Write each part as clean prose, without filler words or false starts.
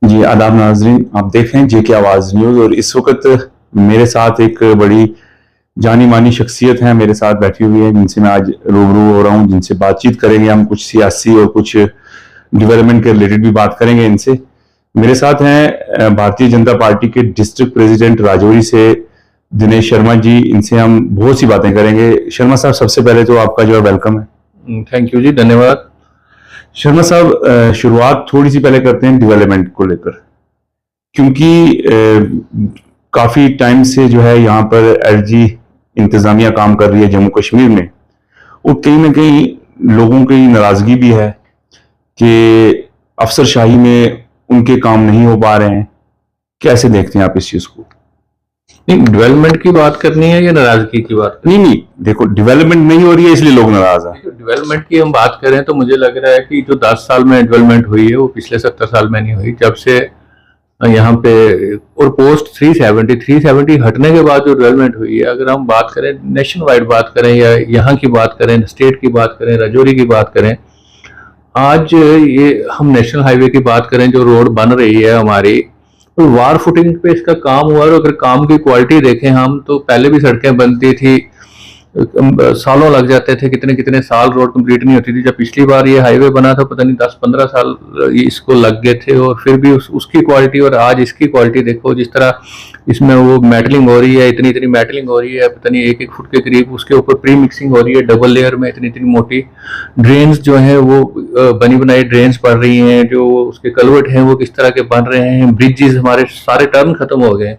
जी आदाब नाजरीन, आप देख रहे हैं जेके आवाज़ न्यूज़। और इस वक्त मेरे साथ एक बड़ी जानी मानी शख्सियत है मेरे साथ बैठी हुई है, जिनसे मैं आज रूबरू हो रहा हूँ, जिनसे बातचीत करेंगे। हम कुछ सियासी और कुछ डेवलपमेंट के रिलेटेड भी बात करेंगे इनसे। मेरे साथ हैं भारतीय जनता पार्टी के डिस्ट्रिक्ट प्रेसिडेंट राजौरी से दिनेश शर्मा जी। इनसे हम बहुत सी बातें करेंगे। शर्मा साहब, सबसे पहले तो आपका जो है वेलकम है। थैंक यू जी, धन्यवाद। शर्मा साहब, शुरुआत थोड़ी सी पहले करते हैं डेवलपमेंट को लेकर, क्योंकि काफी टाइम से जो है यहाँ पर एलजी इंतजामिया काम कर रही है जम्मू कश्मीर में, और कहीं ना कहीं लोगों की नाराजगी भी है कि अफसरशाही में उनके काम नहीं हो पा रहे हैं। कैसे देखते हैं आप इस चीज को? नहीं, डेवलपमेंट की बात करनी है या नाराजगी की बात नहीं नहीं, देखो डेवलपमेंट नहीं हो रही है इसलिए लोग नाराज हैं। डेवलपमेंट की हम बात करें तो मुझे लग रहा है कि जो 10 साल में डेवलपमेंट हुई है वो पिछले 70 साल में नहीं हुई। जब से यहाँ पे और पोस्ट 370 हटने के बाद जो डेवलपमेंट हुई है, अगर हम बात करें नेशन वाइड बात करें या यहाँ की बात करें, स्टेट की बात करें, राजौरी की बात करें, आज ये हम नेशनल हाईवे की बात करें जो रोड बन रही है हमारी, तो वार फुटिंग पे इसका काम हुआ। और अगर काम की क्वालिटी देखें हम, तो पहले भी सड़कें बनती थी, सालों लग जाते थे, कितने कितने साल रोड कंप्लीट नहीं होती थी। जब पिछली बार ये हाईवे बना था, पता नहीं 10-15 साल इसको लग गए थे, और फिर भी उसकी क्वालिटी और आज इसकी क्वालिटी देखो। जिस तरह इसमें वो मेटलिंग हो रही है, इतनी इतनी मेटलिंग हो रही है, पता नहीं 1-1 फुट के करीब, उसके ऊपर प्री मिक्सिंग हो रही है डबल लेयर में, इतनी इतनी मोटी ड्रेन्स जो है वो बनी बनाई ड्रेन्स पड़ रही हैं, जो उसके कलवर्ट हैं वो किस तरह के बन रहे हैं, ब्रिजेस हमारे सारे टर्न खत्म हो गए।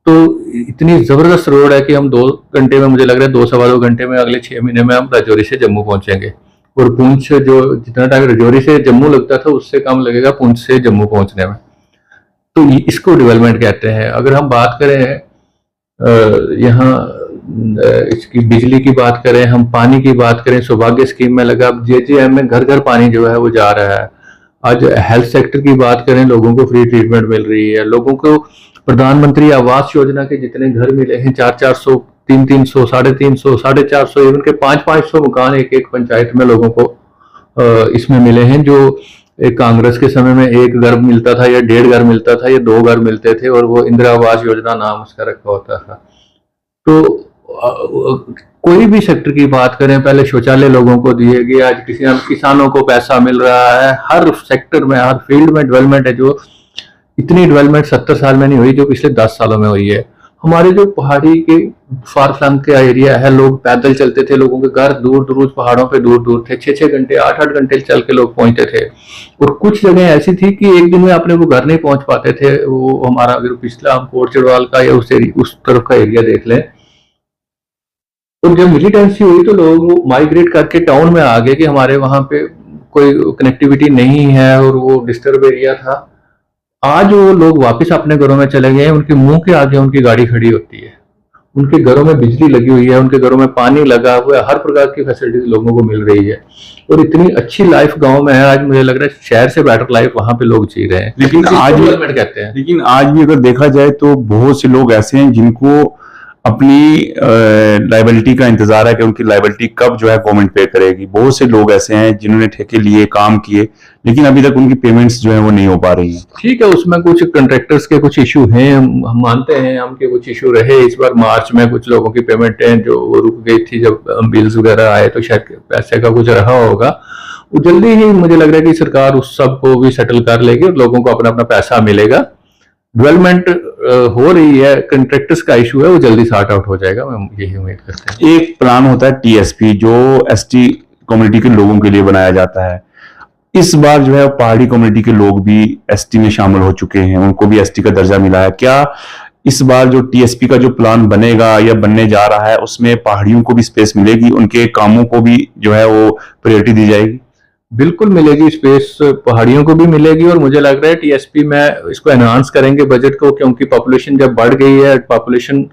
तो इतनी जबरदस्त रोड है कि हम 2 घंटे में, मुझे लग रहा है 2-2.25 घंटे में, अगले 6 महीने में हम राजौरी से जम्मू पहुंचेंगे। और पुंछ, जो जितना टाइम राजौरी से जम्मू लगता था उससे कम लगेगा पुंछ से जम्मू पहुंचने में। तो इसको डेवलपमेंट कहते हैं। अगर हम बात करें यहाँ इसकी बिजली की बात करें, हम पानी की बात करें, सौभाग्य स्कीम में लगा, अब जेजेएम में घर घर पानी जो है वो जा रहा है। आज हेल्थ सेक्टर की बात करें, लोगों को फ्री ट्रीटमेंट मिल रही है। लोगों को प्रधानमंत्री आवास योजना के जितने घर मिले हैं, 400-400, 300-300, 350, 450, इवन के 500-500 मकान एक एक पंचायत में लोगों को इसमें मिले हैं। जो एक कांग्रेस के समय में 1 घर मिलता था या 1.5 घर मिलता था या 2 घर मिलते थे, और वो इंदिरा आवास योजना नाम उसका रखा होता था। तो कोई भी सेक्टर की बात करें, पहले शौचालय लोगों को दिए गए, आज किसानों को पैसा मिल रहा है। हर सेक्टर में, हर फील्ड में डेवलपमेंट है। जो इतनी डेवलपमेंट 70 साल में नहीं हुई जो पिछले 10 सालों में हुई है। हमारे जो पहाड़ी के फार फ्लंग का एरिया है, लोग पैदल चलते थे, लोगों के घर दूर दूर पहाड़ों पे दूर दूर थे, 6-6 घंटे, 8-8 घंटे चल के लोग पहुंचते थे। और कुछ जगह ऐसी थी कि एक दिन में अपने वो घर नहीं पहुंच पाते थे। वो हमारा अगर पिछला हम कोट चढ़वाल का या उस तरफ का एरिया देख लें, और जब मिलिटेंसी हुई तो लोग माइग्रेट करके टाउन में आ गए कि हमारे वहां पे कोई कनेक्टिविटी नहीं है, और वो डिस्टर्ब एरिया था। आज वो लोग वापस अपने घरों में चले गए, उनके मुंह के आगे उनकी गाड़ी खड़ी होती है, उनके घरों में बिजली लगी हुई है, उनके घरों में पानी लगा हुआ है, हर प्रकार की फैसिलिटीज लोगों को मिल रही है, और इतनी अच्छी लाइफ गांव में है। आज मुझे लग रहा है शहर से बेटर लाइफ वहां पे लोग जी रहे हैं। लेकिन आज भी अगर देखा जाए तो बहुत से लोग ऐसे हैं जिनको अपनी लाइबिलिटी का इंतजार है कि उनकी लाइबिलिटी कब जो है गवर्नमेंट पे करेगी। बहुत से लोग ऐसे हैं जिन्होंने ठेके लिए, काम किए, लेकिन अभी तक उनकी पेमेंट्स जो है वो नहीं हो पा रही हैं। ठीक है, उसमें कुछ कंट्रैक्टर्स के कुछ इशू हैं, हम मानते हैं, हम के कुछ इशू रहे। इस बार मार्च में कुछ लोगों की पेमेंट है जो वो रुक गई थी, जब बिल्स वगैरह आए, तो शायद पैसे का कुछ रहा होगा। वो जल्दी ही मुझे लग रहा है कि सरकार उस सब को भी सेटल कर लेगी और लोगों को अपना अपना पैसा मिलेगा। डेवलपमेंट हो रही है, कंट्रैक्टर्स का इशू है, वो जल्दी सॉर्ट आउट हो जाएगा, हम यही उम्मीद करते हैं। एक प्लान होता है टीएसपी, जो एसटी कम्युनिटी के लोगों के लिए बनाया जाता है। इस बार जो है पहाड़ी कम्युनिटी के लोग भी एसटी में शामिल हो चुके हैं, उनको भी एसटी का दर्जा मिला है। क्या इस बार जो टीएसपी का जो प्लान बनेगा या बनने जा रहा है, उसमें पहाड़ियों को भी स्पेस मिलेगी, उनके कामों को भी जो है वो प्रायोरिटी दी जाएगी? बिल्कुल मिलेगी स्पेस, पहाड़ियों को भी मिलेगी। और मुझे लग रहा है टीएसपी में इसको एनहांस करेंगे बजट को, क्योंकि पॉपुलेशन जब बढ़ गई है, पॉपुलेशन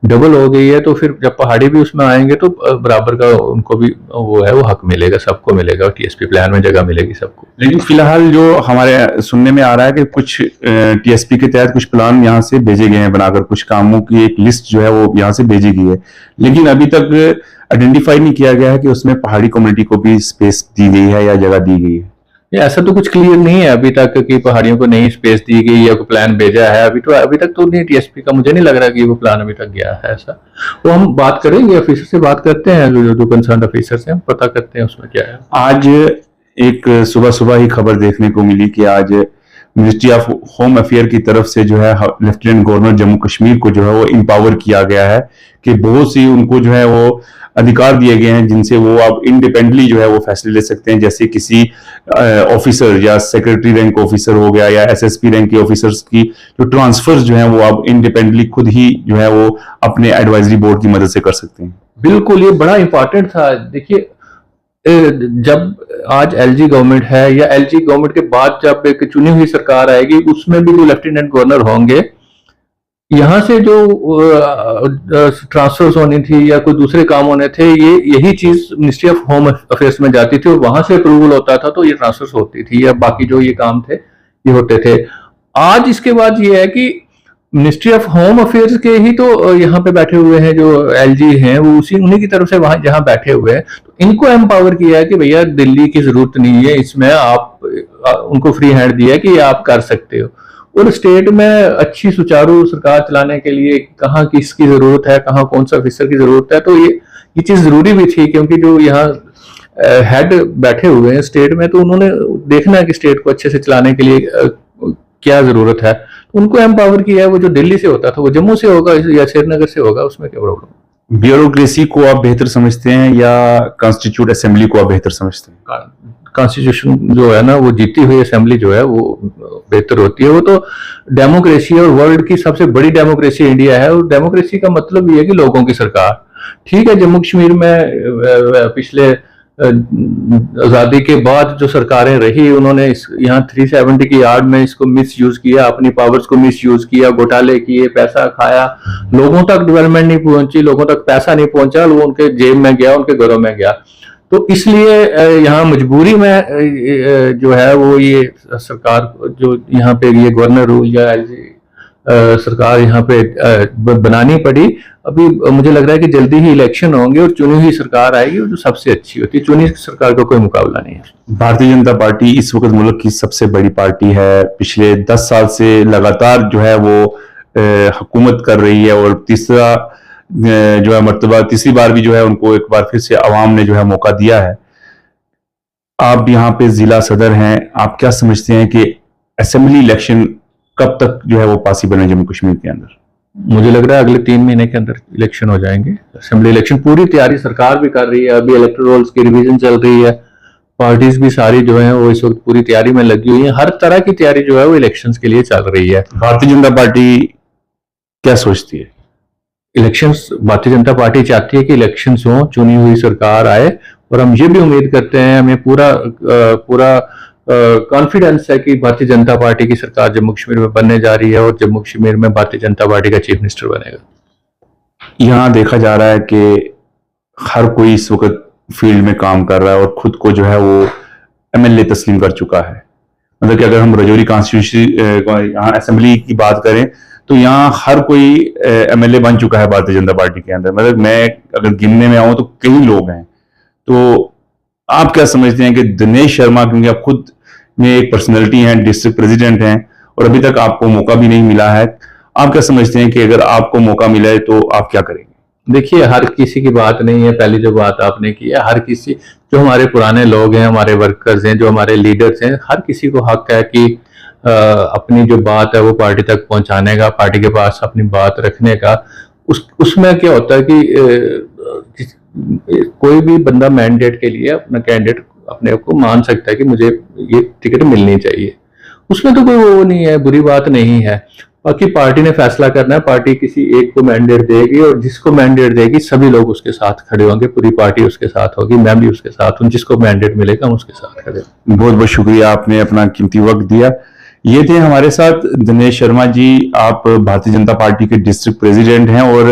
डबल हो गई है, तो फिर जब पहाड़ी भी उसमें आएंगे तो बराबर का उनको भी वो है वो हक मिलेगा, सबको मिलेगा, टीएसपी प्लान में जगह मिलेगी सबको। लेकिन फिलहाल जो हमारे सुनने में आ रहा है कि कुछ टीएसपी के तहत कुछ प्लान यहाँ से भेजे गए हैं बनाकर, कुछ कामों की एक लिस्ट जो है वो यहाँ से भेजी गई है, लेकिन अभी तक आइडेंटिफाई नहीं किया गया है कि उसमें पहाड़ी कम्युनिटी को भी स्पेस दी गई है या जगह दी गई है। ये ऐसा तो कुछ क्लियर नहीं है अभी तक कि पहाड़ियों को नई स्पेस दी गई या कोई प्लान भेजा है। अभी तक तो नहीं, टीएसपी का मुझे नहीं लग रहा कि वो प्लान अभी तक गया है ऐसा। वो हम बात करेंगे, ऑफिसर से बात करते हैं, जो कंसर्न ऑफिसर से हम पता करते हैं उसमें क्या है। आज एक सुबह सुबह ही खबर देखने को मिली कि आज मिनिस्ट्री ऑफ होम अफेयर की तरफ से जो है लेफ्टिनेंट गवर्नर जम्मू कश्मीर को जो है वो एम्पावर किया गया है कि बहुत सी उनको जो है वो अधिकार दिए गए हैं जिनसे वो अब इंडिपेंडेंटली जो है वो फैसले ले सकते हैं। जैसे किसी ऑफिसर या सेक्रेटरी रैंक ऑफिसर हो गया या एसएसपी रैंक के ऑफिसर्स की जो ट्रांसफर्स जो है वो अब इंडिपेंडेंटली खुद ही जो है वो अपने एडवाइजरी बोर्ड की मदद से कर सकते हैं। बिल्कुल, ये बड़ा इंपॉर्टेंट था। देखिए, जब आज एलजी गवर्नमेंट है या एलजी गवर्नमेंट के बाद जब एक चुनी हुई सरकार आएगी, उसमें भी जो लेफ्टिनेंट गवर्नर होंगे, यहाँ से जो ट्रांसफर्स होनी थी या कोई दूसरे काम होने थे, यही चीज मिनिस्ट्री ऑफ होम अफेयर्स में जाती थी और वहां से अप्रूवल होता था, तो ये ट्रांसफर्स होती थी या बाकी जो ये काम थे ये होते थे। आज इसके बाद ये है कि मिनिस्ट्री ऑफ होम अफेयर्स के ही तो यहाँ पे बैठे हुए हैं जो एलजी हैं, वो उन्हीं की तरफ से वहां जहां बैठे हुए हैं, तो इनको एम्पावर किया है कि भैया दिल्ली की जरूरत नहीं है, इसमें आप उनको फ्री हैंड दिया है कि आप कर सकते हो। और स्टेट में अच्छी सुचारू सरकार चलाने के लिए कहाँ किसकी जरूरत है, कहाँ कौन सा ऑफिसर की जरूरत है, तो ये चीज जरूरी भी थी, क्योंकि जो यहाँ हेड बैठे हुए हैं स्टेट में, तो उन्होंने देखना है कि स्टेट को अच्छे से चलाने के लिए क्या जरूरत है, उनको एम्पावर किया है। वो जो दिल्ली से होता था वो जम्मू से होगा या श्रीनगर से होगा, उसमें क्या प्रॉब्लम। ब्यूरोक्रेसी को आप बेहतर समझते हैं या कॉन्स्टिट्यूट असेंबली को आप बेहतर समझते हैं? कॉन्स्टिट्यूशन जो है ना, वो जीती हुई असेंबली जो है वो बेहतर होती है। वो तो डेमोक्रेसी और वर्ल्ड की सबसे बड़ी डेमोक्रेसी इंडिया है, और डेमोक्रेसी का मतलब ये है कि लोगों की सरकार। ठीक है, जम्मू कश्मीर में पिछले आजादी के बाद जो सरकारें रही, उन्होंने यहाँ 370 की आड़ में इसको मिस यूज किया, अपनी पावर्स को मिस यूज किया, घोटाले किए, पैसा खाया, लोगों तक डेवलपमेंट नहीं पहुंची, लोगों तक पैसा नहीं पहुंचा, वो उनके जेब में गया, उनके घरों में गया। तो इसलिए यहाँ मजबूरी में जो है वो ये सरकार जो यहाँ पे ये गवर्नर रूल या एलजी सरकार यहाँ पे बनानी पड़ी। अभी मुझे लग रहा है कि जल्दी ही इलेक्शन होंगे और चुनी हुई सरकार आएगी, जो सबसे अच्छी होती है। चुनी सरकार का कोई मुकाबला नहीं है। भारतीय जनता पार्टी इस वक्त मुल्क की सबसे बड़ी पार्टी है, पिछले 10 साल से लगातार जो है वो हुकूमत कर रही है, और तीसरा जो है मर्तबा तीसरी बार भी जो है उनको एक बार फिर से अवाम ने जो है मौका दिया है। आप यहाँ पे जिला सदर हैं, आप क्या समझते हैं कि असेंबली इलेक्शन कब तक जो है वो पॉसिबल है जम्मू कश्मीर के अंदर? मुझे लग रहा है अगले 3 महीने के अंदर इलेक्शन हो जाएंगे, असेंबली इलेक्शन। पूरी तैयारी सरकार भी कर रही है, अभी इलेक्टोरल रोल्स की रिवीजन चल रही है, पार्टीज भी सारी जो है वो इस वक्त पूरी तैयारी में लगी हुई है। हर तरह की तैयारी जो है वो इलेक्शंस के लिए चल रही है। भारतीय जनता पार्टी क्या सोचती है? इलेक्शंस, भारतीय जनता पार्टी चाहती है कि इलेक्शंस हों, चुनी हुई सरकार आए, और हम ये भी उम्मीद करते हैं, हमें पूरा कॉन्फिडेंस है कि भारतीय जनता पार्टी की सरकार जम्मू कश्मीर में बनने जा रही है और जम्मू कश्मीर में भारतीय जनता पार्टी का चीफ मिनिस्टर बनेगा। यहाँ देखा जा रहा है कि हर कोई इस वक्त फील्ड में काम कर रहा है और खुद को जो है वो एमएलए तस्लीम कर चुका है। मतलब कि अगर हम रजौरी कॉन्स्टिट्यूंसी यहाँ असेंबली की बात करें तो यहाँ हर कोई एमएलए बन चुका है भारतीय जनता पार्टी के अंदर। मतलब मैं अगर गिनने में आऊं तो कई लोग हैं। तो आप क्या समझते हैं कि दिनेश शर्मा, क्योंकि आप खुद में एक पर्सनैलिटी हैं, डिस्ट्रिक्ट प्रेसिडेंट हैं और अभी तक आपको मौका भी नहीं मिला है, आप क्या समझते हैं कि अगर आपको मौका मिला है तो आप क्या करेंगे? देखिए, हर किसी की बात नहीं है। पहली जो बात आपने की है, हर किसी, जो हमारे पुराने लोग हैं, हमारे वर्कर्स हैं, जो हमारे लीडर्स हैं, हर किसी को हक है कि अपनी जो बात है वो पार्टी तक पहुंचाने का, पार्टी के पास अपनी बात रखने का। उसमें क्या होता है कि कोई भी बंदा मैंडेट के लिए अपना कैंडिडेट अपने आप को मान सकता है कि मुझे ये टिकट मिलनी चाहिए। उसमें तो कोई वो नहीं है, बुरी बात नहीं है। बाकी पार्टी ने फैसला करना है, पार्टी किसी एक को मैंडेट देगी और जिसको मैंडेट देगी सभी लोग उसके साथ खड़े होंगे, पूरी पार्टी उसके साथ होगी, मैं भी उसके साथ हूँ, जिसको मैंडेट मिलेगा हम उसके साथ खड़े होंगे। बहुत बहुत शुक्रिया, आपने अपना कीमती वक्त दिया। ये थे हमारे साथ दिनेश शर्मा जी। आप भारतीय जनता पार्टी के डिस्ट्रिक्ट प्रेसिडेंट हैं और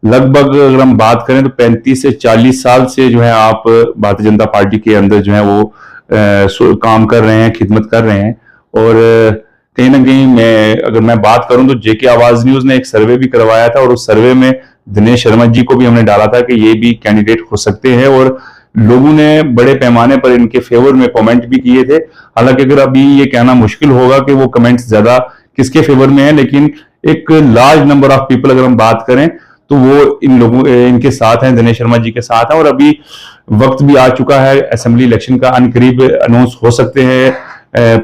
लगभग अगर हम बात करें तो 35 से 40 साल से जो है आप भारतीय जनता पार्टी के अंदर जो है वो काम कर रहे हैं, खिदमत कर रहे हैं। और कहीं ना कहीं अगर मैं बात करूं तो जेके आवाज न्यूज ने एक सर्वे भी करवाया था और उस सर्वे में दिनेश शर्मा जी को भी हमने डाला था कि ये भी कैंडिडेट हो सकते हैं। और लोगों ने बड़े पैमाने पर इनके फेवर में कमेंट भी किए थे। हालांकि अगर अभी ये कहना मुश्किल होगा कि वो कमेंट्स ज्यादा किसके फेवर में है, लेकिन एक लार्ज नंबर ऑफ पीपल अगर हम बात करें तो वो इनके साथ हैं, दिनेश शर्मा जी के साथ हैं। और अभी वक्त भी आ चुका है असेंबली इलेक्शन का, अनकरीब अनाउंस हो सकते हैं,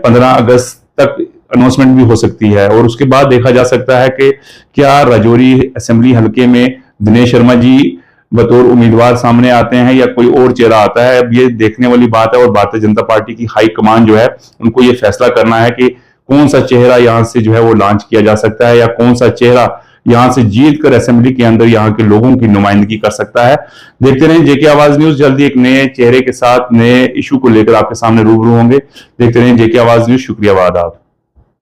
15 अगस्त तक अनाउंसमेंट भी हो सकती है। और उसके बाद देखा जा सकता है कि क्या राजौरी असेंबली हलके में दिनेश शर्मा जी बतौर उम्मीदवार सामने आते हैं या कोई और चेहरा आता है। अब ये देखने वाली बात है और भारतीय जनता पार्टी की हाई कमान जो है उनको ये फैसला करना है कि कौन सा चेहरा यहां से जो है वो लॉन्च किया जा सकता है या कौन सा चेहरा यहां से जीत कर असेंबली के अंदर यहां के लोगों की नुमाइंदगी कर सकता है। देखते रहें जेके आवाज न्यूज, जल्दी एक नए चेहरे के साथ नए इशू को लेकर आपके सामने रूबरू होंगे। देखते रहें जेके आवाज न्यूज। शुक्रिया, आदाब।